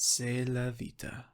C'est la Vita.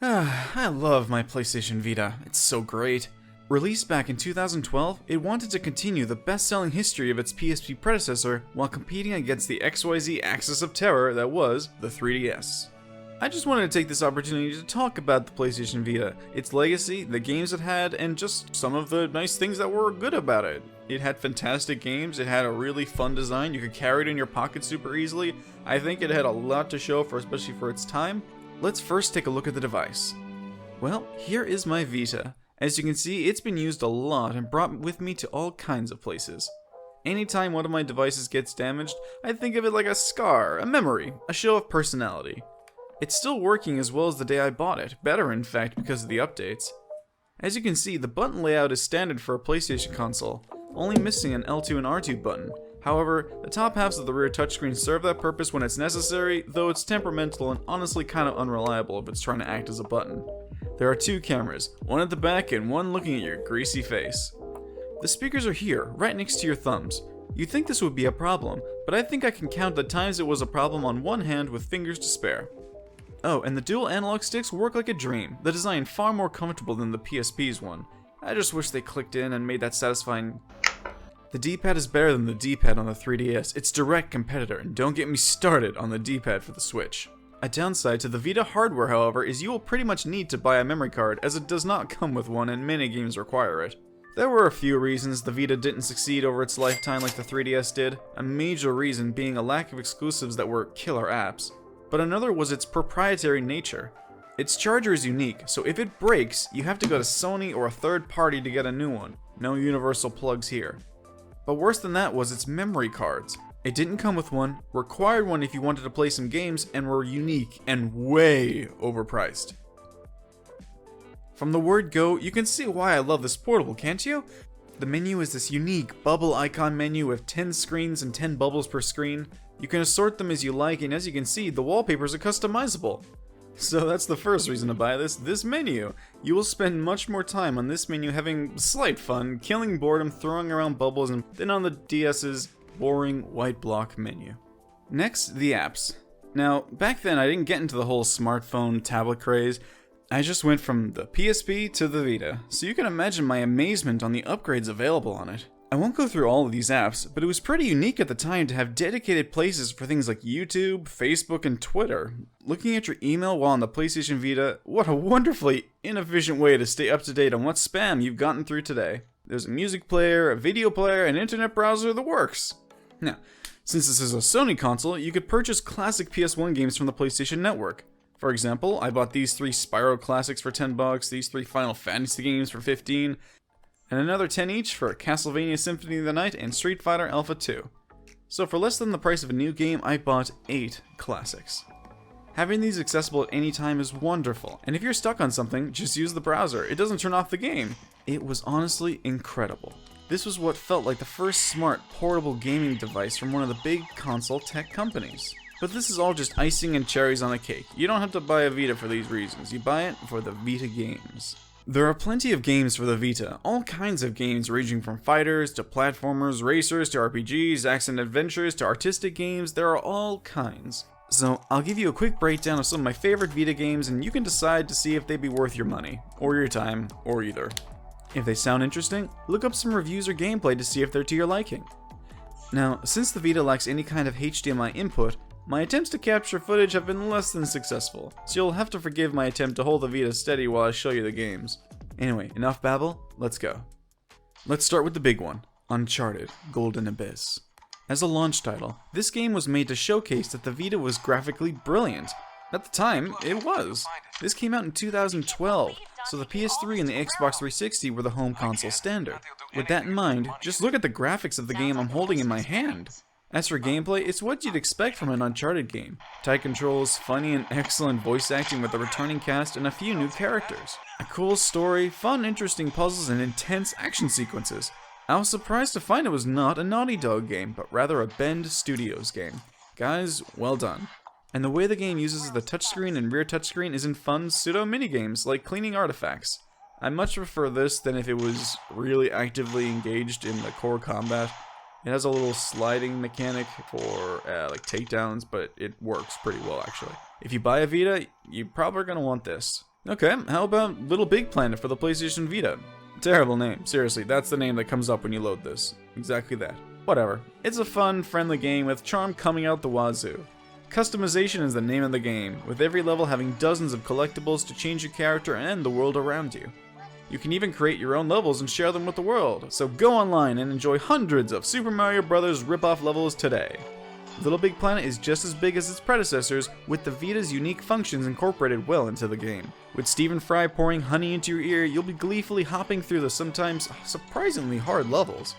I love my PlayStation Vita. It's so great. Released back in 2012, it wanted to continue the best-selling history of its PSP predecessor while competing against the XYZ axis of terror that was the 3DS. I just wanted to take this opportunity to talk about the PlayStation Vita, its legacy, the games it had, and just some of the nice things that were good about it. It had fantastic games, it had a really fun design, you could carry it in your pocket super easily. I think it had a lot to show for, especially for its time. Let's first take a look at the device. Well, here is my Vita. As you can see, it's been used a lot and brought with me to all kinds of places. Anytime one of my devices gets damaged, I think of it like a scar, a memory, a show of personality. It's still working as well as the day I bought it, better in fact because of the updates. As you can see, the button layout is standard for a PlayStation console, only missing an L2 and R2 button. However, the top halves of the rear touchscreen serve that purpose when it's necessary, though it's temperamental and honestly kind of unreliable if it's trying to act as a button. There are two cameras, one at the back and one looking at your greasy face. The speakers are here, right next to your thumbs. You'd think this would be a problem, but I think I can count the times it was a problem on one hand with fingers to spare. Oh, and the dual analog sticks work like a dream, the design far more comfortable than the PSP's one. I just wish they clicked in and made that satisfying. The D-pad is better than the D-pad on the 3DS, its direct competitor, and don't get me started on the D-pad for the Switch. A downside to the Vita hardware, however, is you will pretty much need to buy a memory card, as it does not come with one and many games require it. There were a few reasons the Vita didn't succeed over its lifetime like the 3DS did, a major reason being a lack of exclusives that were killer apps. But another was its proprietary nature. Its charger is unique, so if it breaks, you have to go to Sony or a third party to get a new one. No universal plugs here. But worse than that was its memory cards. It didn't come with one, required one if you wanted to play some games, and were unique and way overpriced. From the word go, you can see why I love this portable, can't you? The menu is this unique bubble icon menu with 10 screens and 10 bubbles per screen. You can assort them as you like, and as you can see, the wallpapers are customizable. So that's the first reason to buy this menu. You will spend much more time on this menu having slight fun, killing boredom, throwing around bubbles, than on the DS's boring white block menu. Next, the apps. Now, back then I didn't get into the whole smartphone tablet craze. I just went from the PSP to the Vita, so you can imagine my amazement on the upgrades available on it. I won't go through all of these apps, but it was pretty unique at the time to have dedicated places for things like YouTube, Facebook, and Twitter. Looking at your email while on the PlayStation Vita, what a wonderfully inefficient way to stay up to date on what spam you've gotten through today. There's a music player, a video player, an internet browser, the works. Now, since this is a Sony console, you could purchase classic PS1 games from the PlayStation Network. For example, I bought these 3 Spyro classics for $10, these 3 Final Fantasy games for $15, and another 10 each for Castlevania Symphony of the Night and Street Fighter Alpha 2. So for less than the price of a new game, I bought 8 classics. Having these accessible at any time is wonderful, and if you're stuck on something, just use the browser. It doesn't turn off the game. It was honestly incredible. This was what felt like the first smart, portable gaming device from one of the big console tech companies. But this is all just icing and cherries on the cake. You don't have to buy a Vita for these reasons. You buy it for the Vita games. There are plenty of games for the Vita, all kinds of games ranging from fighters, to platformers, racers, to RPGs, action adventures, to artistic games. There are all kinds. So I'll give you a quick breakdown of some of my favorite Vita games and you can decide to see if they'd be worth your money, or your time, or either. If they sound interesting, look up some reviews or gameplay to see if they're to your liking. Now, since the Vita lacks any kind of HDMI input, my attempts to capture footage have been less than successful, so you'll have to forgive my attempt to hold the Vita steady while I show you the games. Anyway, enough babble, let's go. Let's start with the big one, Uncharted: Golden Abyss. As a launch title, this game was made to showcase that the Vita was graphically brilliant. At the time, it was. This came out in 2012, so the PS3 and the Xbox 360 were the home console standard. With that in mind, just look at the graphics of the game I'm holding in my hand. As for gameplay, it's what you'd expect from an Uncharted game. Tight controls, funny and excellent voice acting with a returning cast, and a few new characters. A cool story, fun, interesting puzzles, and intense action sequences. I was surprised to find it was not a Naughty Dog game, but rather a Bend Studios game. Guys, well done. And the way the game uses the touchscreen and rear touchscreen is in fun pseudo minigames, like cleaning artifacts. I much prefer this than if it was really actively engaged in the core combat. It has a little sliding mechanic for like takedowns, but it works pretty well actually. If you buy a Vita, you're probably gonna want this. Okay, how about Little Big Planet for the PlayStation Vita? Terrible name, seriously, that's the name that comes up when you load this. Exactly that. Whatever. It's a fun, friendly game with charm coming out the wazoo. Customization is the name of the game, with every level having dozens of collectibles to change your character and the world around you. You can even create your own levels and share them with the world, so go online and enjoy hundreds of Super Mario Bros. Rip-off levels today. Little Big Planet is just as big as its predecessors, with the Vita's unique functions incorporated well into the game. With Stephen Fry pouring honey into your ear, you'll be gleefully hopping through the sometimes surprisingly hard levels.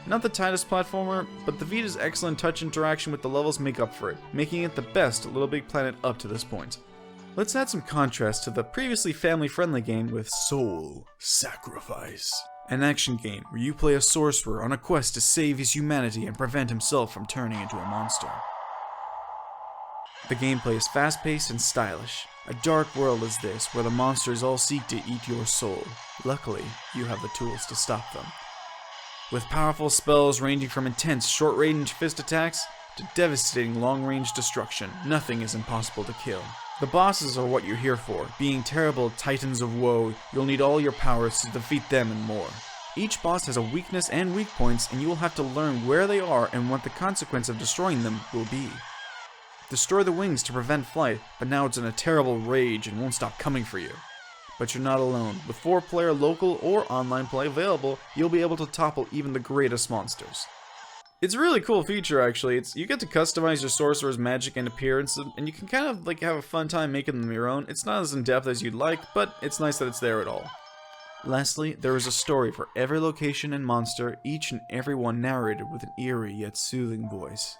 Not the tightest platformer, but the Vita's excellent touch interaction with the levels make up for it, making it the best Little Big Planet up to this point. Let's add some contrast to the previously family-friendly game with Soul Sacrifice, an action game where you play a sorcerer on a quest to save his humanity and prevent himself from turning into a monster. The gameplay is fast-paced and stylish. A dark world is this, where the monsters all seek to eat your soul. Luckily, you have the tools to stop them. With powerful spells ranging from intense short-range fist attacks to devastating long-range destruction, nothing is impossible to kill. The bosses are what you're here for. Being terrible titans of woe, you'll need all your powers to defeat them and more. Each boss has a weakness and weak points, and you will have to learn where they are and what the consequence of destroying them will be. Destroy the wings to prevent flight, but now it's in a terrible rage and won't stop coming for you. But you're not alone. With 4-player local or online play available, you'll be able to topple even the greatest monsters. It's a really cool feature, actually. You get to customize your sorcerer's magic and appearance, and you can kind of have a fun time making them your own. It's not as in-depth as you'd like, but it's nice that it's there at all. Lastly, there is a story for every location and monster, each and every one narrated with an eerie yet soothing voice.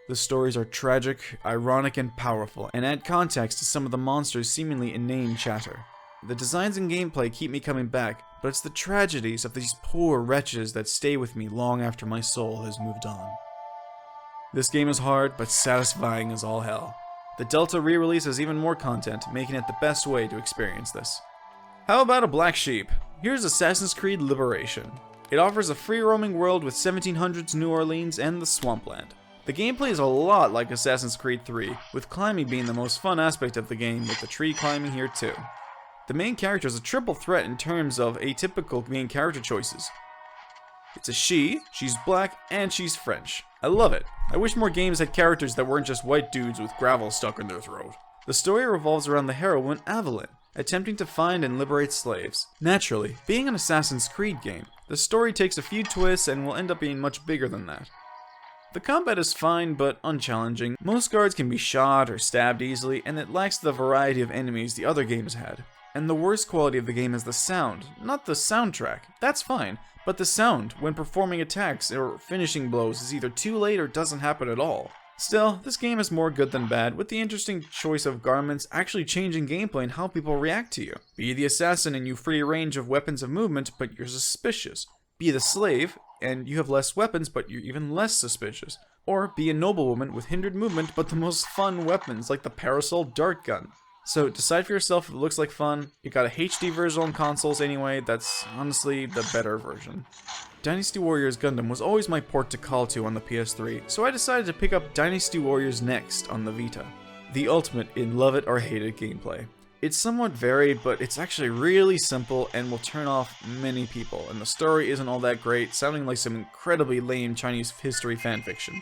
The stories are tragic, ironic, and powerful, and add context to some of the monsters' seemingly inane chatter. The designs and gameplay keep me coming back, but it's the tragedies of these poor wretches that stay with me long after my soul has moved on. This game is hard, but satisfying as all hell. The Delta re-release has even more content, making it the best way to experience this. How about a black sheep? Here's Assassin's Creed Liberation. It offers a free-roaming world with 1700s New Orleans and the swampland. The gameplay is a lot like Assassin's Creed 3, with climbing being the most fun aspect of the game, with the tree climbing here too. The main character is a triple threat in terms of atypical main character choices. It's a she's black, and she's French. I love it. I wish more games had characters that weren't just white dudes with gravel stuck in their throat. The story revolves around the heroine, Evelyn, attempting to find and liberate slaves. Naturally, being an Assassin's Creed game, the story takes a few twists and will end up being much bigger than that. The combat is fine, but unchallenging. Most guards can be shot or stabbed easily, and it lacks the variety of enemies the other games had. And the worst quality of the game is the sound, not the soundtrack. That's fine, but the sound when performing attacks or finishing blows is either too late or doesn't happen at all. Still, this game is more good than bad, with the interesting choice of garments actually changing gameplay and how people react to you. Be the assassin and you free range of weapons of movement, but you're suspicious. Be the slave, and you have less weapons, but you're even less suspicious. Or be a noblewoman with hindered movement, but the most fun weapons, like the parasol dart gun. So decide for yourself if it looks like fun. You got a HD version on consoles anyway, that's honestly the better version. Dynasty Warriors Gundam was always my port to call to on the PS3, so I decided to pick up Dynasty Warriors Next on the Vita. The ultimate in love it or hate it gameplay. It's somewhat varied, but it's actually really simple and will turn off many people, and the story isn't all that great, sounding like some incredibly lame Chinese history fanfiction.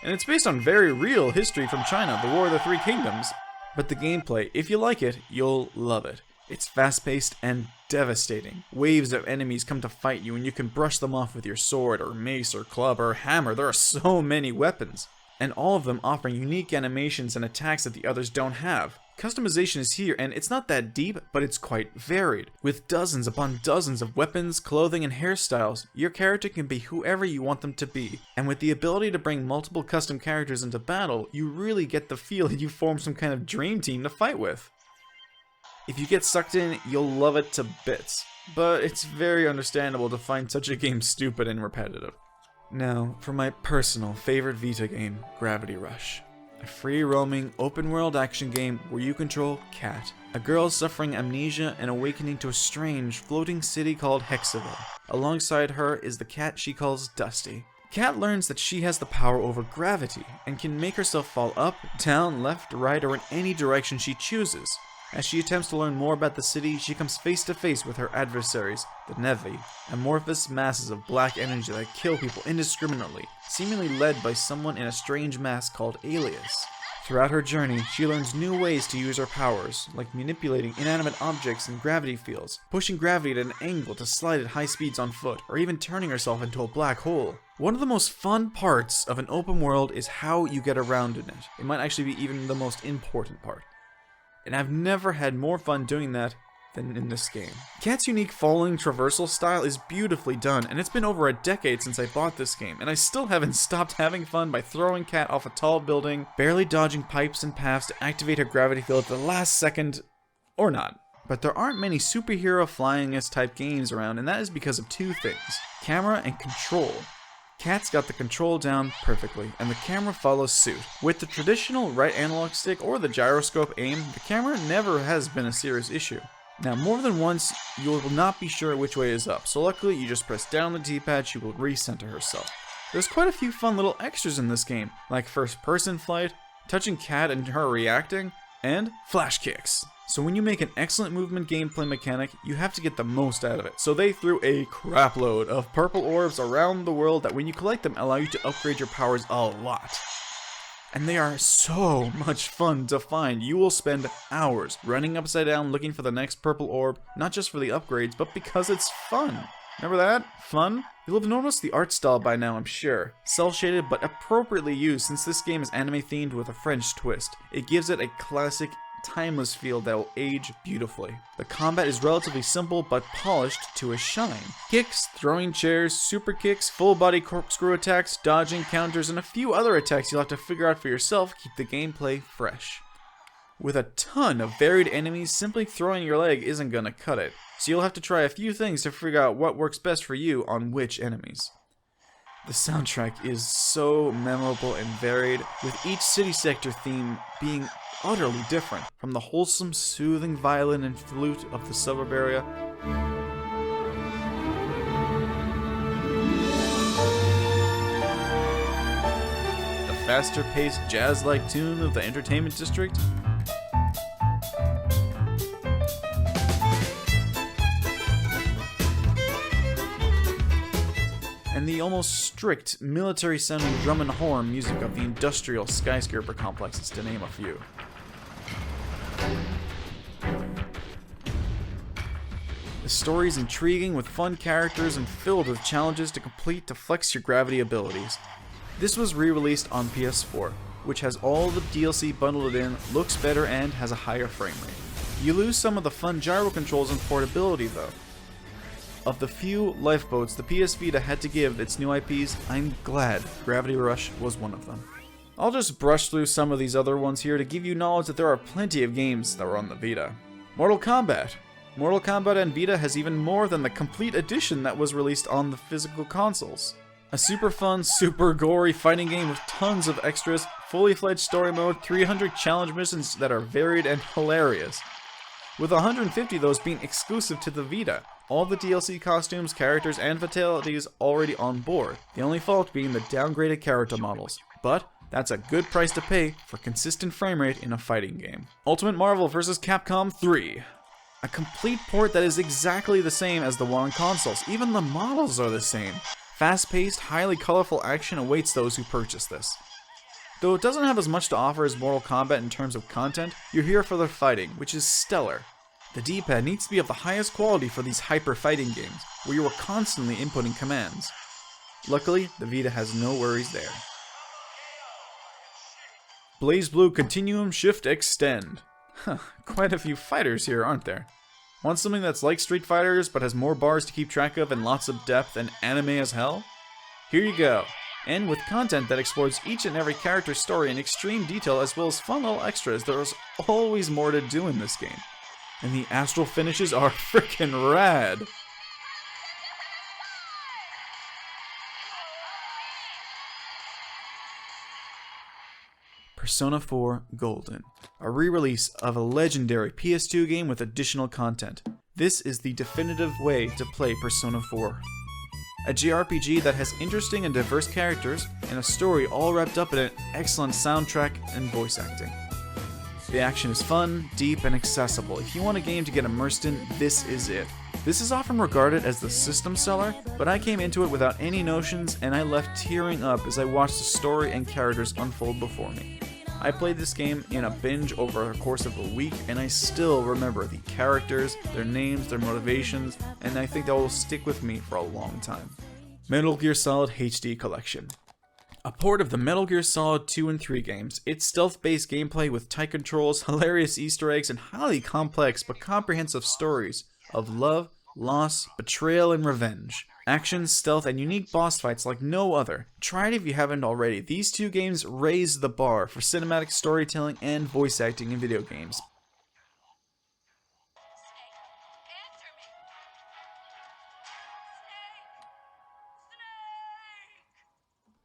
And it's based on very real history from China, the War of the Three Kingdoms. But the gameplay, if you like it, you'll love it. It's fast-paced and devastating. Waves of enemies come to fight you and you can brush them off with your sword or mace or club or hammer. There are so many weapons. And all of them offering unique animations and attacks that the others don't have. Customization is here, and it's not that deep, but it's quite varied. With dozens upon dozens of weapons, clothing, and hairstyles, your character can be whoever you want them to be. And with the ability to bring multiple custom characters into battle, you really get the feel that you form some kind of dream team to fight with. If you get sucked in, you'll love it to bits. But it's very understandable to find such a game stupid and repetitive. Now, for my personal favorite Vita game, Gravity Rush. A free-roaming, open-world action game where you control Kat, a girl suffering amnesia and awakening to a strange, floating city called Hexaville. Alongside her is the cat she calls Dusty. Cat learns that she has the power over gravity and can make herself fall up, down, left, right, or in any direction she chooses. As she attempts to learn more about the city, she comes face to face with her adversaries, the Nevi, amorphous masses of black energy that kill people indiscriminately, seemingly led by someone in a strange mask called Alias. Throughout her journey, she learns new ways to use her powers, like manipulating inanimate objects in gravity fields, pushing gravity at an angle to slide at high speeds on foot, or even turning herself into a black hole. One of the most fun parts of an open world is how you get around in it. It might actually be even the most important part. And I've never had more fun doing that than in this game. Cat's unique falling traversal style is beautifully done, and it's been over a decade since I bought this game, and I still haven't stopped having fun by throwing Cat off a tall building, barely dodging pipes and paths to activate her gravity field at the last second, or not. But there aren't many superhero flying-ish type games around, and that is because of two things: camera and control. Cat's got the control down perfectly, and the camera follows suit. With the traditional right analog stick or the gyroscope aim, the camera never has been a serious issue. Now, more than once, you will not be sure which way is up, so luckily you just press down the D-pad, she will recenter herself. There's quite a few fun little extras in this game, like first-person flight, touching Cat and her reacting, and flash kicks. So when you make an excellent movement gameplay mechanic, you have to get the most out of it. So they threw a crapload of purple orbs around the world that when you collect them allow you to upgrade your powers a lot. And they are so much fun to find. You will spend hours running upside down looking for the next purple orb, not just for the upgrades, but because it's fun. Remember that? Fun? You'll have noticed the art style by now, I'm sure. Cel-shaded, but appropriately used since this game is anime themed with a French twist. It gives it a classic, timeless feel that will age beautifully. The combat is relatively simple but polished to a shine. Kicks, throwing chairs, super kicks, full body corkscrew attacks, dodging counters, and a few other attacks you'll have to figure out for yourself keep the gameplay fresh. With a ton of varied enemies, simply throwing your leg isn't gonna cut it, so you'll have to try a few things to figure out what works best for you on which enemies. The soundtrack is so memorable and varied, with each city sector theme being utterly different, from the wholesome, soothing violin and flute of the suburb area, the faster-paced, jazz-like tune of the entertainment district, and the almost strict, military-sounding drum and horn music of the industrial skyscraper complexes, to name a few. The story is intriguing with fun characters and filled with challenges to complete to flex your gravity abilities. This was re-released on PS4, which has all the DLC bundled in, looks better, and has a higher frame rate. You lose some of the fun gyro controls and portability though. Of the few lifeboats the PS Vita had to give its new IPs, I'm glad Gravity Rush was one of them. I'll just brush through some of these other ones here to give you knowledge that there are plenty of games that were on the Vita. Mortal Kombat. Mortal Kombat on Vita has even more than the complete edition that was released on the physical consoles. A super fun, super gory fighting game with tons of extras, fully fledged story mode, 300 challenge missions that are varied and hilarious. With 150 of those being exclusive to the Vita, all the DLC costumes, characters, and fatalities already on board, the only fault being the downgraded character models. But that's a good price to pay for consistent frame rate in a fighting game. Ultimate Marvel vs. Capcom 3. A complete port that is exactly the same as the one on consoles. Even the models are the same. Fast-paced, highly colorful action awaits those who purchase this. Though it doesn't have as much to offer as Mortal Kombat in terms of content, you're here for the fighting, which is stellar. The D-pad needs to be of the highest quality for these hyper-fighting games, where you are constantly inputting commands. Luckily, the Vita has no worries there. BlazBlue Continuum Shift Extend. Quite a few fighters here, aren't there? Want something that's like Street Fighters, but has more bars to keep track of and lots of depth and anime as hell? Here you go. And with content that explores each and every character's story in extreme detail as well as fun little extras, there's always more to do in this game. And the astral finishes are frickin' rad! Persona 4 Golden, a re-release of a legendary PS2 game with additional content. This is the definitive way to play Persona 4. A JRPG that has interesting and diverse characters and a story all wrapped up in an excellent soundtrack and voice acting. The action is fun, deep, and accessible. If you want a game to get immersed in, this is it. This is often regarded as the system seller, but I came into it without any notions and I left tearing up as I watched the story and characters unfold before me. I played this game in a binge over a course of a week, and I still remember the characters, their names, their motivations, and I think that will stick with me for a long time. Metal Gear Solid HD Collection. A port of the Metal Gear Solid 2 and 3 games, its stealth-based gameplay with tight controls, hilarious Easter eggs, and highly complex but comprehensive stories of love, loss, betrayal, and revenge. Action, stealth, and unique boss fights like no other. Try it if you haven't already. These two games raise the bar for cinematic storytelling and voice acting in video games.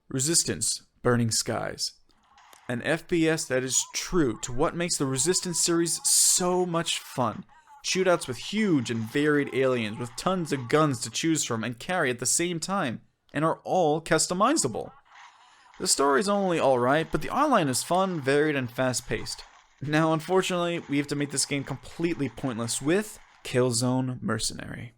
Resistance: Burning Skies. An FPS that is true to what makes the Resistance series so much fun. Shootouts with huge and varied aliens with tons of guns to choose from and carry at the same time, and are all customizable. The story's only alright, but the online is fun, varied, and fast-paced. Now, unfortunately, we have to make this game completely pointless with Killzone Mercenary.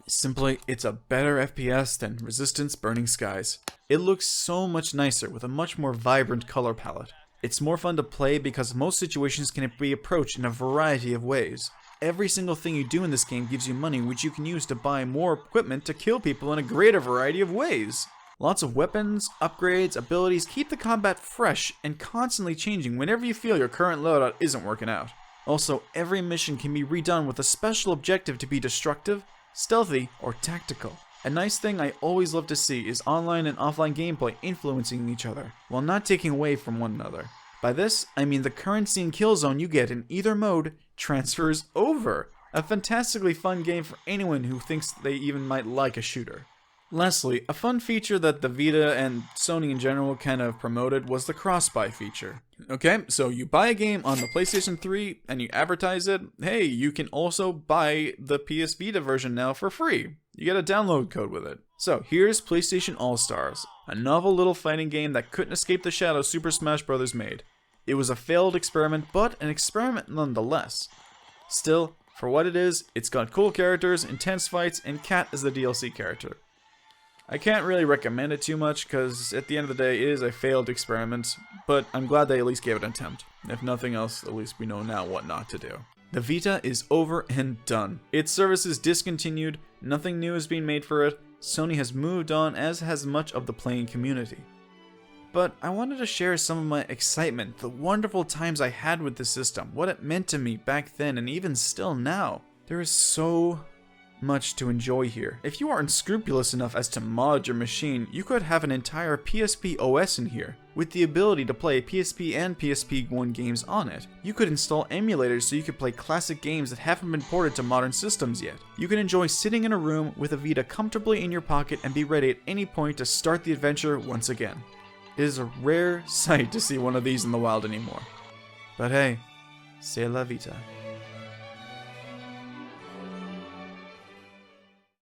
Simply, it's a better FPS than Resistance: Burning Skies. It looks so much nicer with a much more vibrant color palette. It's more fun to play because most situations can be approached in a variety of ways. Every single thing you do in this game gives you money which you can use to buy more equipment to kill people in a greater variety of ways. Lots of weapons, upgrades, abilities keep the combat fresh and constantly changing whenever you feel your current loadout isn't working out. Also, every mission can be redone with a special objective to be destructive, stealthy, or tactical. A nice thing I always love to see is online and offline gameplay influencing each other, while not taking away from one another. By this, I mean the currency and Killzone you get in either mode transfers over. A fantastically fun game for anyone who thinks they even might like a shooter. Lastly, a fun feature that the Vita and Sony in general kind of promoted was the cross-buy feature. Okay, so you buy a game on the PlayStation 3 and you advertise it, hey, you can also buy the PS Vita version now for free. You get a download code with it. So here's PlayStation All-Stars, a novel little fighting game that couldn't escape the shadow Super Smash Bros. Made. It was a failed experiment, but an experiment nonetheless. Still, for what it is, it's got cool characters, intense fights, and Cat is the DLC character. I can't really recommend it too much, because at the end of the day, it is a failed experiment, but I'm glad they at least gave it an attempt. If nothing else, at least we know now what not to do. The Vita is over and done. Its service is discontinued, nothing new is being made for it, Sony has moved on, as has much of the playing community. But I wanted to share some of my excitement, the wonderful times I had with the system, what it meant to me back then and even still now. There is so much to enjoy here. If you are unscrupulous enough as to mod your machine, you could have an entire PSP OS in here, with the ability to play PSP and PSP1 games on it. You could install emulators so you could play classic games that haven't been ported to modern systems yet. You can enjoy sitting in a room with a Vita comfortably in your pocket and be ready at any point to start the adventure once again. It is a rare sight to see one of these in the wild anymore. But hey, c'est la Vita.